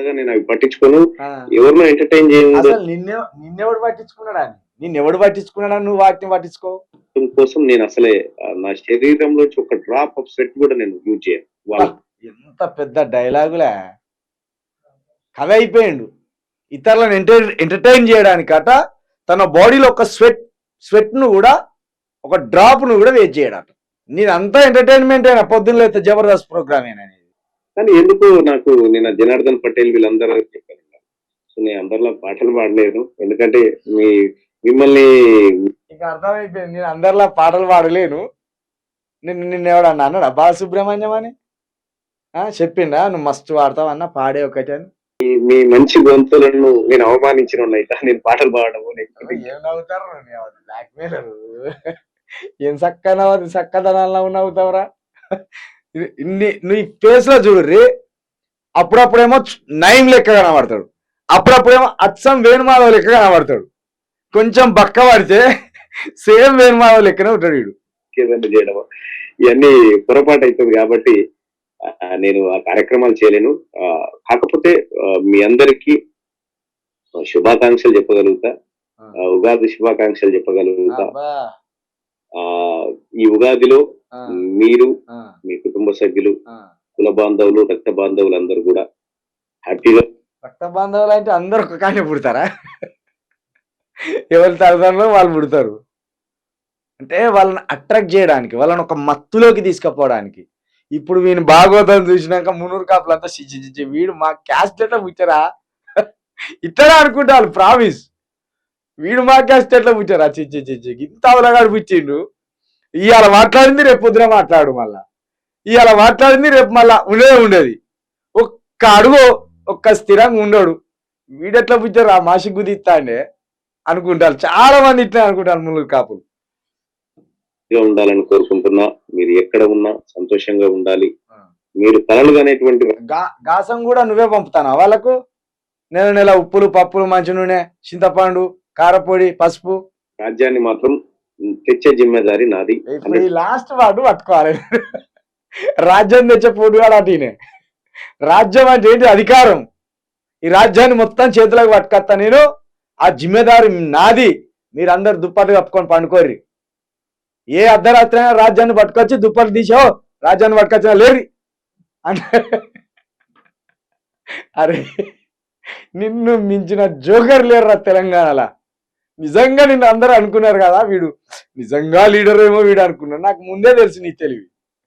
అంతగా నేను అవి పట్టించుకోను. ఆ. ఎవరినో ఎంటర్టైన్ చేయడం అసలు నిన్నెవడు పట్టించుకున్నాడా అని? నిన్నెవడు పట్టించుకున్నాడా నువ్వు వాటిని పట్టించుకో? కోసం నేను అసలే నా శరీరంలోంచి ఒక డ్రాప్ ఆఫ్ స్వెట్ కూడా నేను యూజ్ చేయను. వాళ్ళు ఎంత పెద్ద డైలాగులే. కవి అయిపోయిండు. ఇతరులను ఎంటర్టైన్ చేయడానికట తన బాడీలో ఒక స్వెట్ ను కూడా, ఒక డ్రాప్ ను కూడా వేస్ట్ చేయడట. నేనంతా ఎంటర్టైన్మెంట్ అయినా పొద్దున్న అయితే జబర్దస్త్ ప్రోగ్రామ్ అనేది. కానీ ఎందుకు నాకు నిన్న జనార్దన్ పటేల్ వీళ్ళందరూ చెప్పారు. సో నేను అందరిలో పాటలు పాడలేదు. ఎందుకంటే మిమ్మల్ని ఇక అర్థమైపోయింది. నేను అందరిలా పాటలు పాడలేను. నిన్నెవడన్నా అన్నాడా బాలసుబ్రహ్మణ్యం అని? చెప్పిండా నువ్వు మస్తు పాడతావు అన్న, పాడే ఒకటి అని? మీ మంచి గొంతులను నేను అవమానించిన నేను పాటలు పాడము. ఏం నవ్వుతారు బ్లాక్ మెయిలర్. ఏం చక్కదనాల్లో నవ్వుతావురా. నువ్వు ఈ ఫేస్ లో చూడుర్రి. అప్పుడప్పుడేమో నయం లెక్క కనబడతాడు, అప్పుడప్పుడేమో అచ్చం వేణుమాధవ్ లెక్క కనబడతాడు. కొంచెం బక్క పడితే సేమ్ వేణుమాధవ్ లెక్కనే ఉంటాడు వీడు. ఏదైనా చేయడం ఇవన్నీ పొరపాటు అవుతుంది కాబట్టి నేను ఆ కార్యక్రమాలు చేయలేను. కాకపోతే మీ అందరికీ శుభాకాంక్షలు చెప్పగలుగుతా, ఉగాది శుభాకాంక్షలు చెప్పగలుగుతా. ఈ ఉగాదిలో మీరు, మీ కుటుంబ సభ్యులు, కుల బాంధవులు, రక్త బాంధవులు అందరూ కూడా హ్యాపీగా. రక్త బాంధవులు అంటే అందరు ఒక కానీ పుడతారా? ఎవరి తల్లిదండ్రులు వాళ్ళు పుడతారు. అంటే వాళ్ళని అట్రాక్ట్ చేయడానికి, వాళ్ళని ఒక మత్తులోకి తీసుకుపోవడానికి. ఇప్పుడు వీని భాగవతం చూసినాక మునూరు కాపులంతా చిచ్చి వీడు మా క్యాస్ట్ ఎట్లా పుట్టారా ఇట్లా అనుకుంటారు. ప్రామిస్, వీడు మా క్యాస్ట్ ఎట్లా పుట్టారా చిచ్చి ఇంత అవలగాడు పుట్టిండు. ఇవాళ మాట్లాడింది రేపు పొద్దున మాట్లాడు, మళ్ళా ఇవాళ మాట్లాడింది రేపు మళ్ళా ఉండేది. ఒక్క అడుగు ఒక్క స్థిరంగా ఉండడు. వీడెట్లా పుట్టారు ఆ మాసి గుదిస్తా అండే అనుకుంటారు. చాలా మంది ఇట్లా అనుకుంటారు మునూరు కాపులు. ఉండాలని కోరుకుంటున్నా. మీరు ఎక్కడ ఉన్నా సంతోషంగా ఉండాలి. మీరు పనులు అనేటువంటి గాసం కూడా నువ్వే పంపుతానా వాళ్ళకు? నెల ఉప్పులు, పప్పులు, మంచి నూనె, చింతపండు, కారపొడి, పసుపు. రాజ్యాన్ని మాత్రం తెచ్చే జిమ్మేదారి నాది. ఇప్పుడు ఈ లాస్ట్ వాడు పట్టుకోవాలి. రాజ్యం తెచ్చే పోటుగాడు అటునే. రాజ్యం అంటే ఏంటి? అధికారం. ఈ రాజ్యాన్ని మొత్తం చేతులకు పట్టుకొస్తా నేను, ఆ జిమ్మేదారి నాది. మీరందరు దుప్పట్లు కప్పుకొని పండుకోర్రి. ఏ అర్ధరాత్రి అయినా రాజ్యాన్ని పట్టుకొచ్చి దుప్పట్లు తీసావు, రాజ్యాన్ని పట్టుకొచ్చినా లేరి అంటే అరే నిన్ను మించిన జోకర్ లేరురా తెలంగాణలో. నిజంగా నిన్ను అందరూ అనుకున్నారు కదా వీడు నిజంగా లీడర్ ఏమో వీడు అనుకున్నాడు. నాకు ముందే తెలుసు నీ తెలివి.